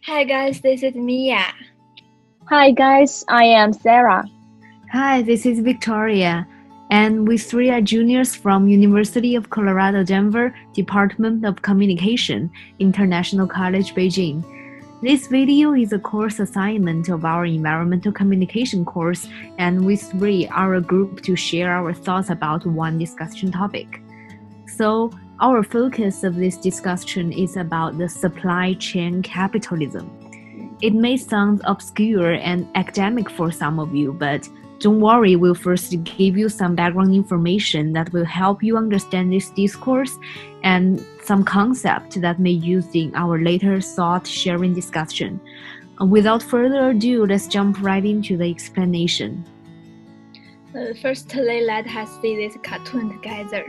Hi guys, this is Mia. Hi guys, I am Sera. Hi, this is Victoria, and we three are juniors from University of Colorado Denver, Department of Communication, International College Beijing. This video is a course assignment of our environmental communication course, and we three are a group to share our thoughts about one discussion topic. So, our focus of this discussion is about the supply chain capitalism. It may sound obscure and academic for some of you, but don't worry, we'll first give you some background information that will help you understand this discourse and some concept that may use in our later thought-sharing discussion. Without further ado, let's jump right into the explanation. Firstly, let us see this cartoon together.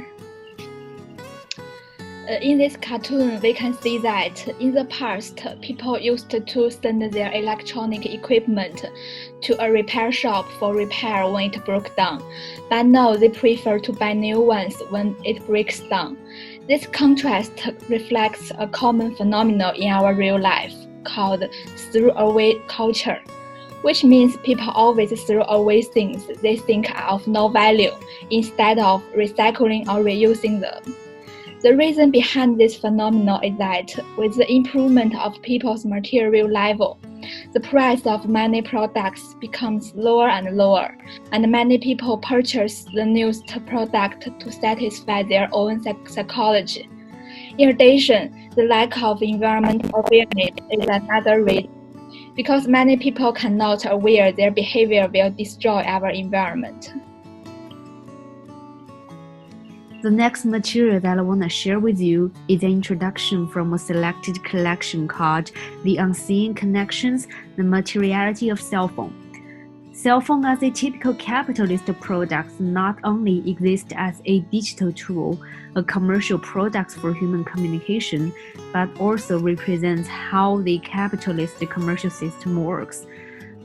In this cartoon, we can see that in the past, people used to send their electronic equipment to a repair shop for repair when it broke down, but now they prefer to buy new ones when it breaks down. This contrast reflects a common phenomenon in our real life called throw-away culture, which means people always throw away things they think are of no value instead of recycling or reusing them. The reason behind this phenomenon is that with the improvement of people's material level, the price of many products becomes lower and lower, and many people purchase the newest product to satisfy their own psychology. In addition, the lack of environmental awareness is another reason, because many people cannot aware their behavior will destroy our environment. The next material that I want to share with you is an introduction from a selected collection called The Unseen Connections, the Materiality of Cell Phone. Cell phone as a typical capitalist product not only exists as a digital tool, a commercial product for human communication, but also represents how the capitalist commercial system works.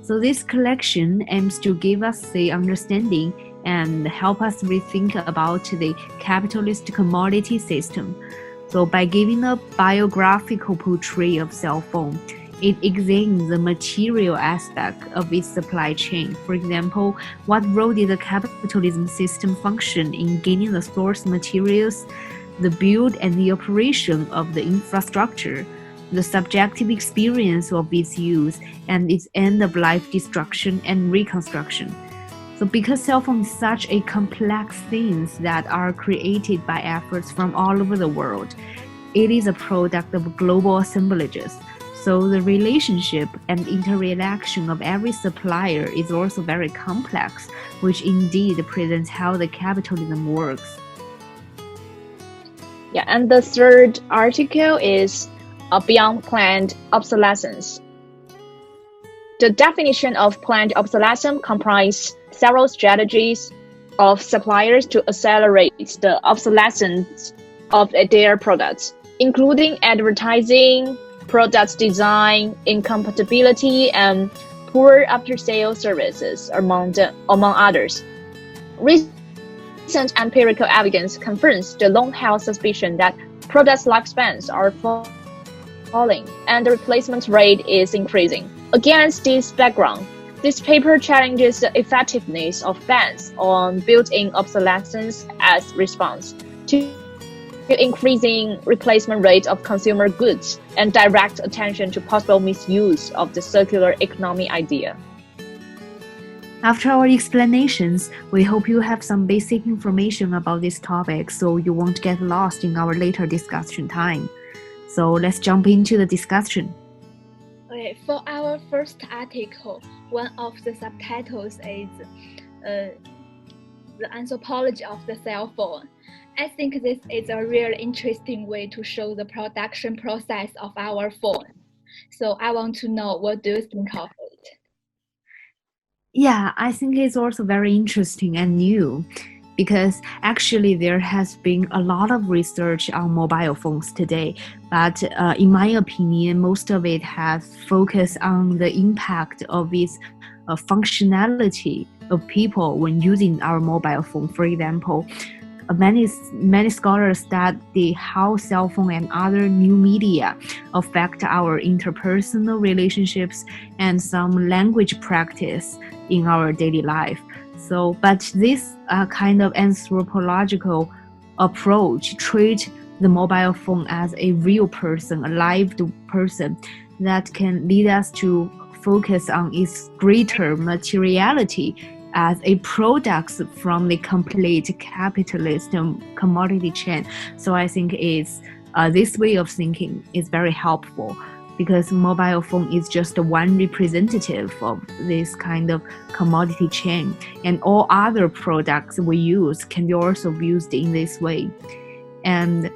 So this collection aims to give us the understanding and help us rethink about the capitalist commodity system. So by giving a biographical portrait of cell phone, it examines the material aspect of its supply chain. For example, what role did the capitalism system function in gaining the source materials, the build and the operation of the infrastructure, the subjective experience of its use, and its end-of-life destruction and reconstruction. So because cell phone is such a complex things that are created by efforts from all over the world, it is a product of global assemblages. So the relationship and interaction of every supplier is also very complex, which indeed presents how the capitalism works. Yeah, and the third article is Beyond Planned Obsolescence. The definition of planned obsolescence comprises several strategies of suppliers to accelerate the obsolescence of their products, including advertising, product design, incompatibility, and poor after-sales services, among others. Recent empirical evidence confirms the long-held suspicion that product lifespans are falling and the replacement rate is increasing. Against this background, this paper challenges the effectiveness of bans on built-in obsolescence as response to increasing replacement rate of consumer goods and direct attention to possible misuse of the circular economy idea. After our explanations, we hope you have some basic information about this topic so you won't get lost in our later discussion time. So let's jump into the discussion. Okay, for our first article, one of the subtitles is the anthropology of the cell phone. I think this is a really interesting way to show the production process of our phone. So I want to know, what do you think of it? Yeah, I think it's also very interesting and new because actually there has been a lot of research on mobile phones today, but in my opinion, most of it has focused on the impact of its functionality of people when using our mobile phone. For example, many scholars study how cell phone and other new media affect our interpersonal relationships and some language practice in our daily life. So, but this kind of anthropological approach treat the mobile phone as a real person, a lived person that can lead us to focus on its greater materiality as a product from the complete capitalist commodity chain. So I think this way of thinking is very helpful, because mobile phone is just one representative of this kind of commodity chain, and all other products we use can be also used in this way. And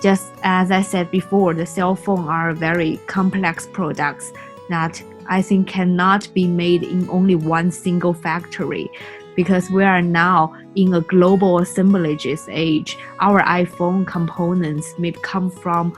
just as I said before, the cell phone are very complex products that I think cannot be made in only one single factory, because we are now in a global assemblages age. Our iPhone components may come from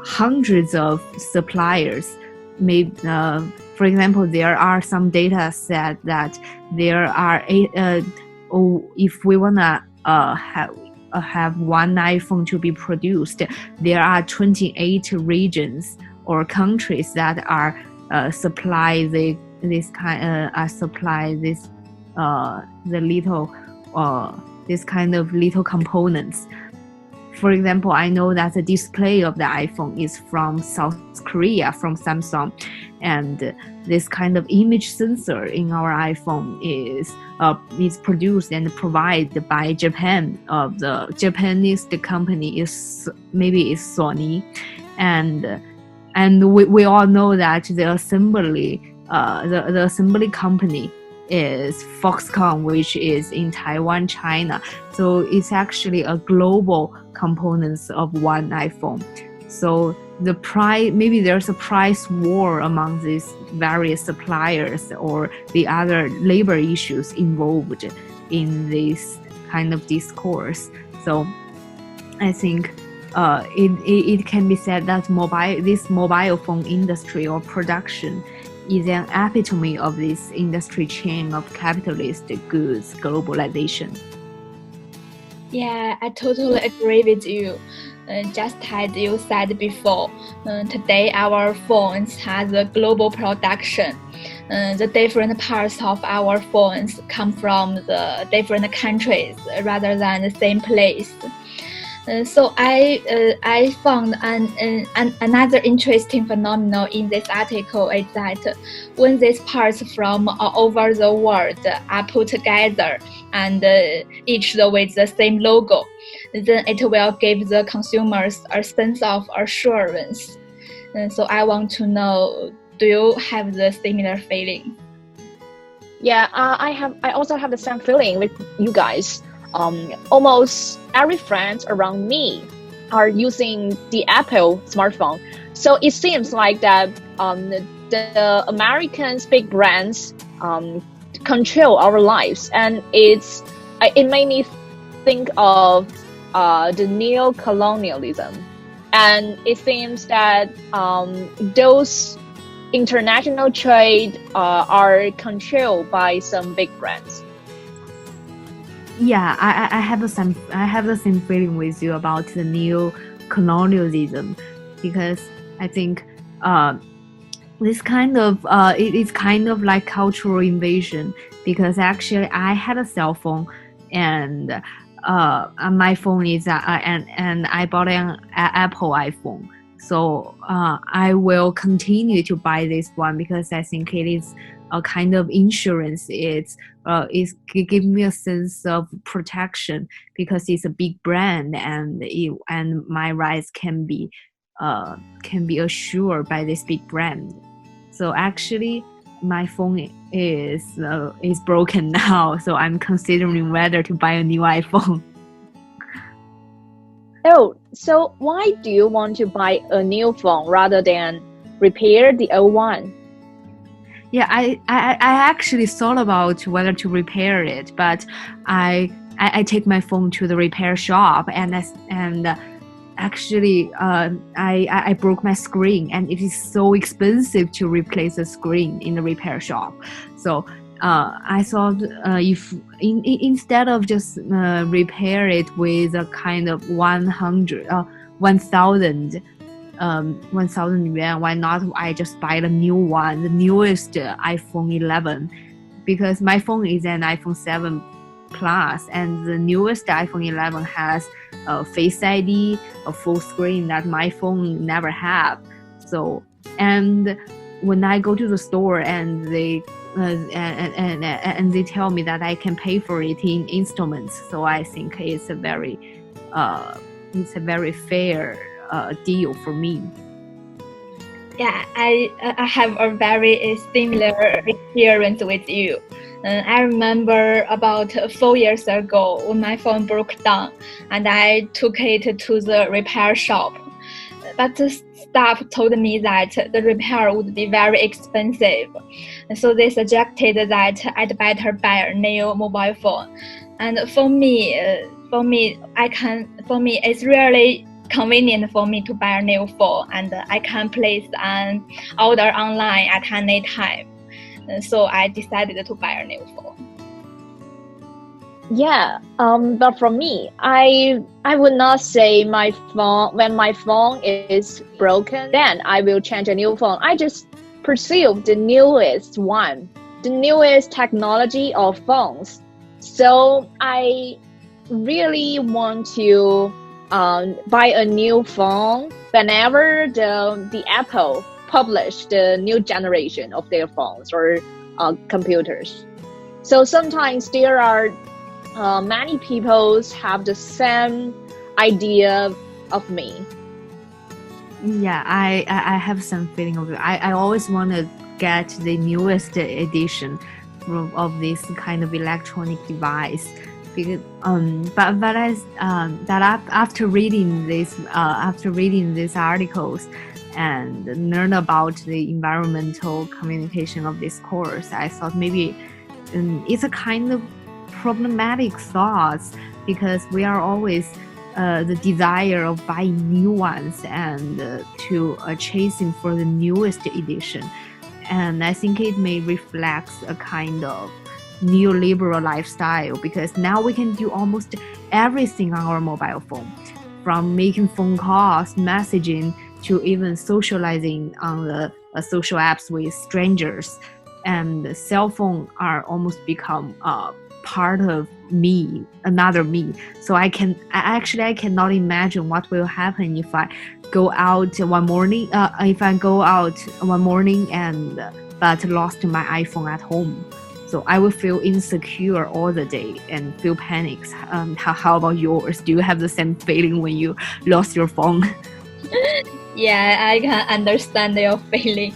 hundreds of suppliers. For example, there are some data said that there are if we wanna have one iPhone to be produced, there are 28 regions or countries that are supply the this kind of little components. For example, I know that the display of the iPhone is from South Korea, from Samsung, and this kind of image sensor in our iPhone is produced and provided by Japan. The Japanese company is Sony, and we all know that the assembly company is Foxconn, which is in Taiwan, China. So it's actually a global components of one iPhone. So the price, maybe there's a price war among these various suppliers or the other labor issues involved in this kind of discourse. So I think it can be said that this mobile phone industry or production is an epitome of this industry chain of capitalist goods globalization. Yeah, I totally agree with you. Just as you said before, today our phones has a global production. The different parts of our phones come from the different countries rather than the same place. So I found another interesting phenomenon in this article is that when these parts from all over the world are put together and each with the same logo, then it will give the consumers a sense of assurance. So I want to know, do you have the similar feeling? Yeah, I also have the same feeling with you guys. Almost every friend around me are using the Apple smartphone. So it seems like that the American big brands control our lives, and it made me think of the neo-colonialism. And it seems that those international trade are controlled by some big brands. Yeah, I have the same feeling with you about the neo-colonialism, because I think this kind of it is kind of like cultural invasion, because actually I had a cell phone and my phone is and I bought an Apple iPhone. So I will continue to buy this one because I think it is a kind of insurance. It's giving me a sense of protection because it's a big brand, and my rights can be assured by this big brand. So actually, my phone is broken now, so I'm considering whether to buy a new iPhone. Oh, so why do you want to buy a new phone rather than repair the old one? Yeah, I actually thought about whether to repair it, but I take my phone to the repair shop and actually I broke my screen, and it is so expensive to replace the screen in the repair shop. So I thought if instead of just repair it with a kind of 1,000 yuan, why not I just buy the new one, the newest iPhone 11, because my phone is an iPhone 7 Plus, and the newest iPhone 11 has a Face ID, a full screen that my phone never have. So, and when I go to the store and they and they tell me that I can pay for it in installments, so I think it's a very fair deal for me. Yeah, I have a very similar experience with you. I remember about 4 years ago when my phone broke down and I took it to the repair shop. But the staff told me that the repair would be very expensive. So they suggested that I'd better buy a new mobile phone. And for me, it's really convenient for me to buy a new phone, and I can place an order online at any time. So I decided to buy a new phone. Yeah, but for me, I would not say when my phone is broken, then I will change a new phone. I just pursue the newest one, the newest technology of phones. So I really want to buy a new phone whenever the Apple publish the new generation of their phones or computers. So sometimes there are many people have the same idea of me. Yeah, I have some feeling of it. I always want to get the newest edition of this kind of electronic device, because after reading these articles and learn about the environmental communication of this course, I thought maybe it's a kind of problematic thoughts, because we are always the desire of buying new ones and to chasing for the newest edition. And I think it may reflect a kind of neoliberal lifestyle, because now we can do almost everything on our mobile phone, from making phone calls, messaging, to even socializing on the social apps with strangers. And the cell phone are almost become part of me, another me. So I cannot imagine what will happen if I go out one morning. And but lost my iPhone at home. So I will feel insecure all the day and feel panics. How about yours? Do you have the same feeling when you lost your phone? Yeah, I can understand your feeling.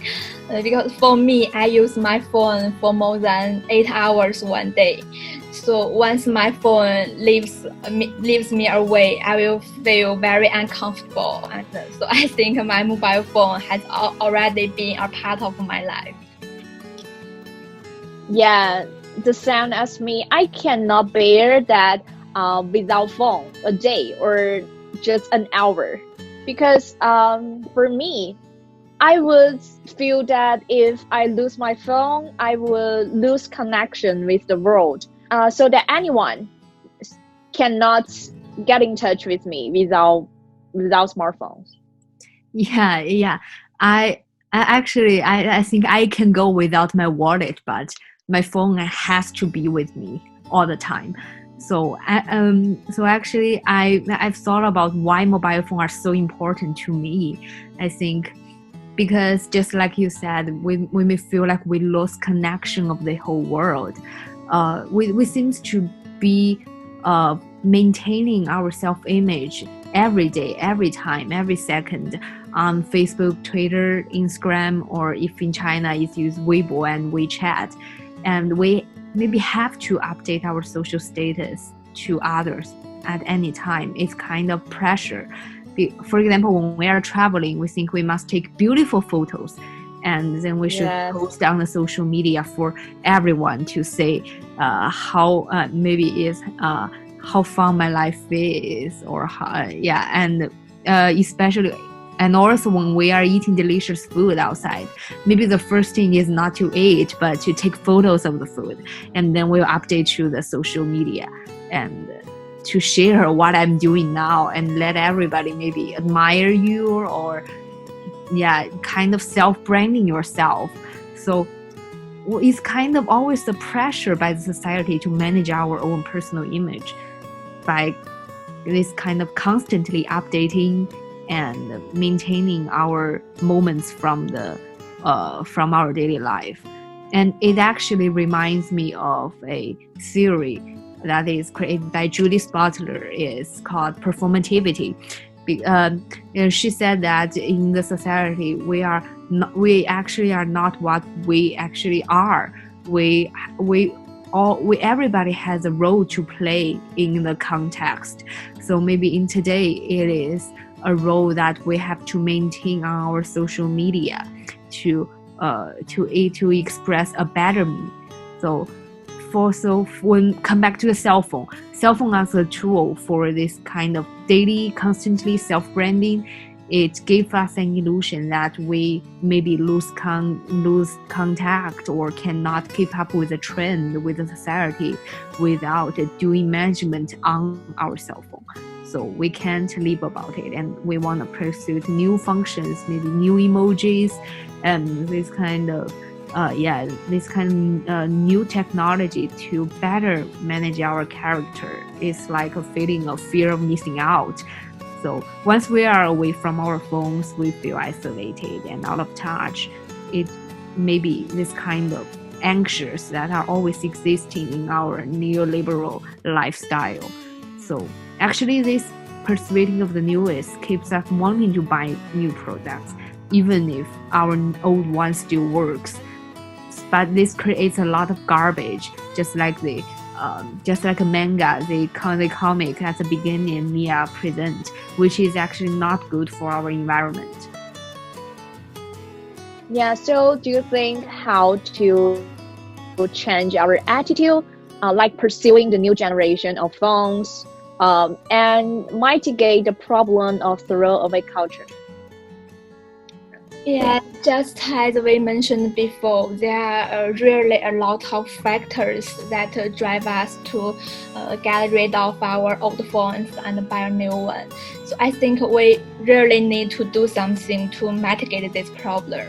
Because for me, I use my phone for more than 8 hours one day. So once my phone leaves me away, I will feel very uncomfortable. And so I think my mobile phone has already been a part of my life. Yeah, the same as me. I cannot bear that without phone a day or just an hour, because for me, I would feel that if I lose my phone, I will lose connection with the world, so that anyone cannot get in touch with me without smartphones. Yeah. I think I can go without my wallet, but my phone has to be with me all the time. So actually I've thought about why mobile phones are so important to me. I think because just like you said, we may feel like we lost connection of the whole world. We seem to be maintaining our self-image every day, every time, every second on Facebook, Twitter, Instagram, or if in China it's used Weibo and WeChat. And we maybe have to update our social status to others at any time. It's kind of pressure. For example, when we are traveling, we think we must take beautiful photos, and then we should post on the social media for everyone to say how fun my life is, or how, and especially And also when we are eating delicious food outside, maybe the first thing is not to eat, but to take photos of the food. And then we'll update to the social media and to share what I'm doing now and let everybody maybe admire you or kind of self-branding yourself. So it's kind of always the pressure by the society to manage our own personal image by this kind of constantly updating and maintaining our moments from our daily life. And it actually reminds me of a theory that is created by Judith Butler. It's called performativity. She said that in the society we actually are not what we actually are. Everybody has a role to play in the context. So maybe in today it is a role that we have to maintain on our social media to express a better me. So when come back to the cell phone as a tool for this kind of daily, constantly self-branding, it gave us an illusion that we maybe lose contact or cannot keep up with the trend with the society without doing management on our cell phone. So we can't live about it, and we want to pursue new functions, maybe new emojis, and this kind of new technology to better manage our character. It's like a feeling of fear of missing out. So once we are away from our phones, we feel isolated and out of touch. It may be this kind of anxious that are always existing in our neoliberal lifestyle. So actually this pursuing of the newest keeps us wanting to buy new products, even if our old one still works. But this creates a lot of garbage, just like a manga, the comic at the beginning Mia present, which is actually not good for our environment. Yeah, so do you think how to change our attitude, like pursuing the new generation of phones, and mitigate the problem of throwaway culture? Yeah, just as we mentioned before, there are really a lot of factors that drive us to get rid of our old phones and buy a new one. So I think we really need to do something to mitigate this problem.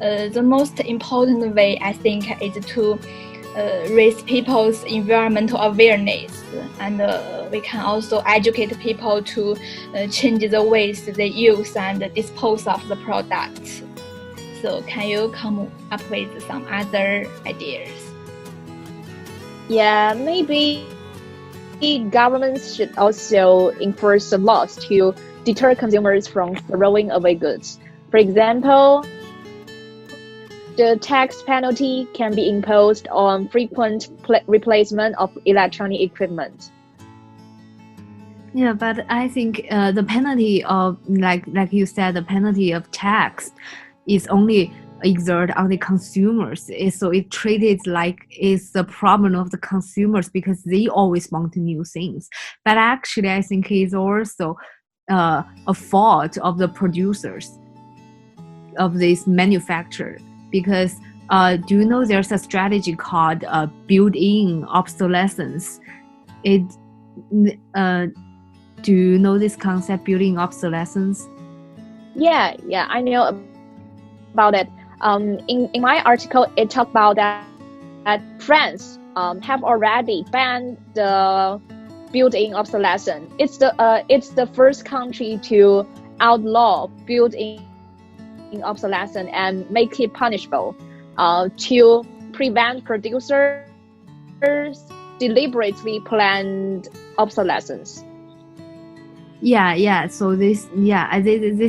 The most important way, I think, is to raise people's environmental awareness, and we can also educate people to change the ways they use and dispose of the products. So can you come up with some other ideas? Yeah, maybe governments should also enforce the laws to deter consumers from throwing away goods. For example, the tax penalty can be imposed on frequent replacement of electronic equipment. Yeah, but I think the penalty of, like you said, the penalty of tax is only exerted on the consumers. So it treated like it's the problem of the consumers because they always want new things. But actually, I think it's also a fault of the producers of this manufacturer. Because do you know there's a strategy called built-in obsolescence? Do you know this concept, built-in obsolescence? Yeah, I know about it. In my article, it talked about that France have already banned the built-in obsolescence. It's the first country to outlaw built-in obsolescence and make it punishable to prevent producers deliberately planned obsolescence. Yeah. So this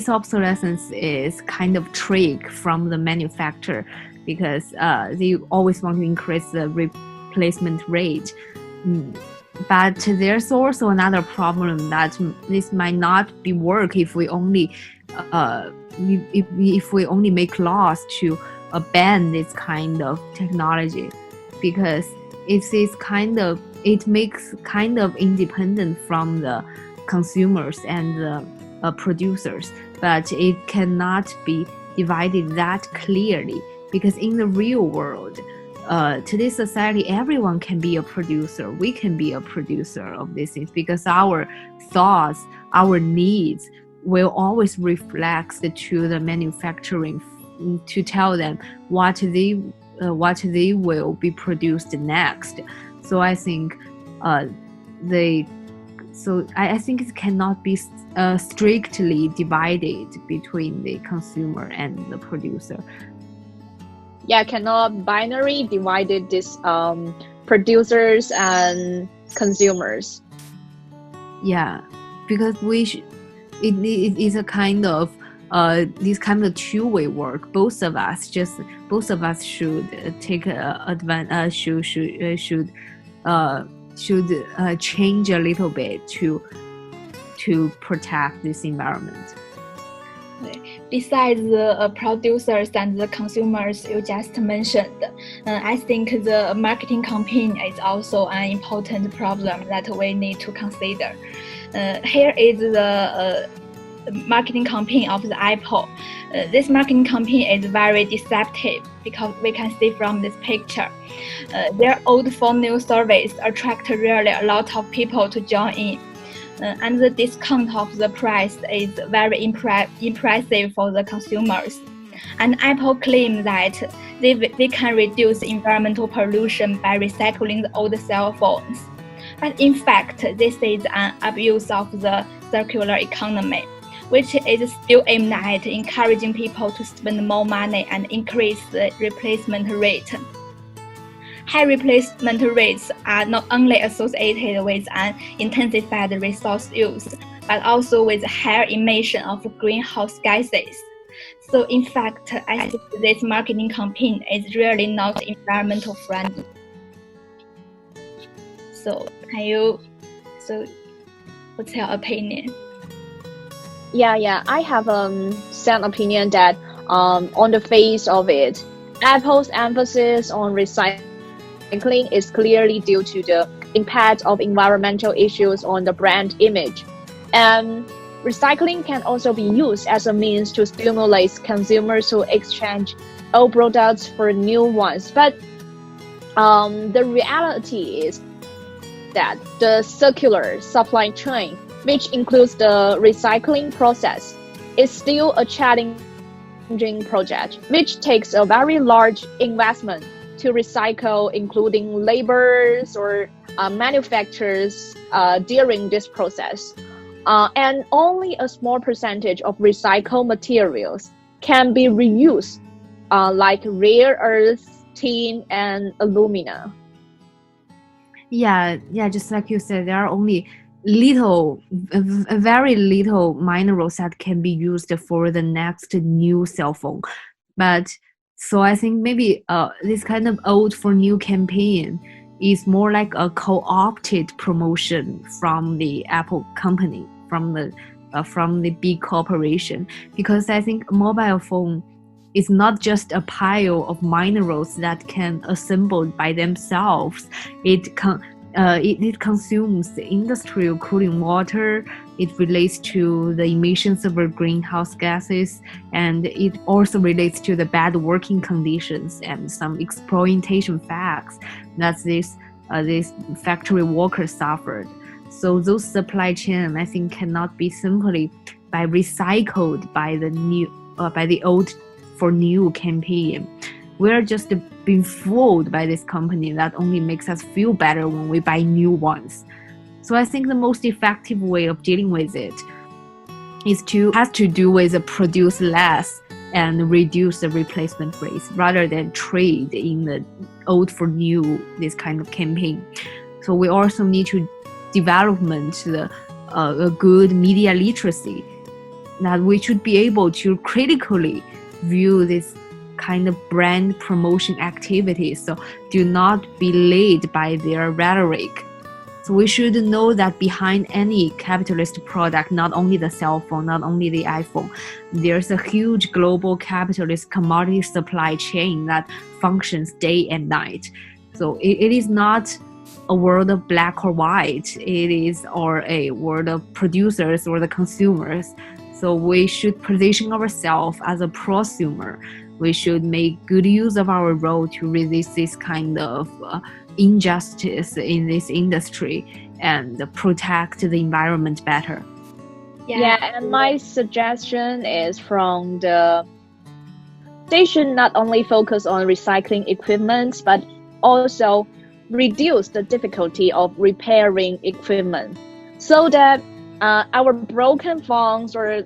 obsolescence is kind of trick from the manufacturer because they always want to increase the replacement rate. But there's also another problem that this might not be work if we only make laws to ban this kind of technology, because it makes kind of independent from the consumers and the producers. but it cannot be divided that clearly, because in the real world, today's society, everyone can be a producer. We can be a producer of these things, because our thoughts, our needs will always reflect to the manufacturing to tell them what they will be produced next. So I think I think it cannot be strictly divided between the consumer and the producer. Yeah, cannot binary divided this producers and consumers. Yeah, because it is a kind of this kind of two-way work. Both of us should take should change a little bit to protect this environment. Besides the producers and the consumers you just mentioned, I think the marketing campaign is also an important problem that we need to consider. Here is the marketing campaign of the Apple. This marketing campaign is very deceptive, because we can see from this picture. Their old for new service attract really a lot of people to join in. And the discount of the price is very impressive for the consumers. And Apple claims that they can reduce environmental pollution by recycling the old cell phones. But in fact, this is an abuse of the circular economy, which is still aimed at encouraging people to spend more money and increase the replacement rate. High replacement rates are not only associated with an intensified resource use, but also with higher emission of greenhouse gases. So in fact, I think this marketing campaign is really not environmental friendly. So what's your opinion? Yeah, I have some opinion that on the face of it, Apple's emphasis on recycling is clearly due to the impact of environmental issues on the brand image. And recycling can also be used as a means to stimulate consumers to exchange old products for new ones. But the reality is that the circular supply chain, which includes the recycling process, is still a challenging project, which takes a very large investment to recycle, including laborers or manufacturers during this process. And only a small percentage of recycled materials can be reused, like rare earths, tin, and alumina. Yeah, just like you said, there are only very little minerals that can be used for the next new cell phone. But so I think maybe this kind of old for new campaign is more like a co-opted promotion from the Apple company, from the big corporation, because I think a mobile phone is not just a pile of minerals that can assemble by themselves. It consumes the industrial cooling water. It relates to the emissions of greenhouse gases, and it also relates to the bad working conditions and some exploitation facts that this factory workers suffered. So those supply chain, I think, cannot be simply by recycled by the old for new campaign. We're just being fooled by this company that only makes us feel better when we buy new ones. So I think the most effective way of dealing with it has to do with produce less and reduce the replacement rates rather than trade in the old for new, this kind of campaign. So we also need to develop a good media literacy, that we should be able to critically view this kind of brand promotion activities. So do not be led by their rhetoric. So we should know that behind any capitalist product, not only the cell phone, not only the iPhone, there's a huge global capitalist commodity supply chain that functions day and night. So it is not a world of black or white. It is or a world of producers or the consumers. So we should position ourselves as a prosumer. We should make good use of our role to resist this kind of injustice in this industry and protect the environment better. Yeah, and my suggestion is they should not only focus on recycling equipment, but also reduce the difficulty of repairing equipment so that our broken phones or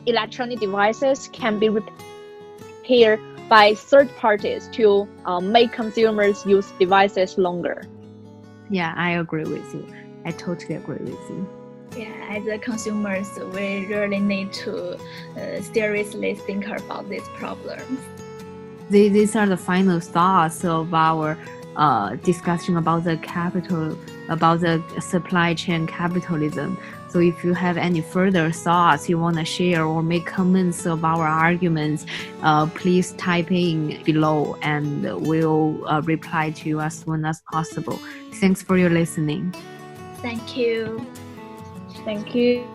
electronic devices can be repaired by third parties to make consumers use devices longer. Yeah, I agree with you. I totally agree with you. Yeah, as a consumers, we really need to seriously think about these problems. These are the final thoughts of our discussion about the supply chain capitalism. So if you have any further thoughts you want to share or make comments of our arguments, please type in below and we'll reply to you as soon as possible. Thanks for your listening. Thank you. Thank you.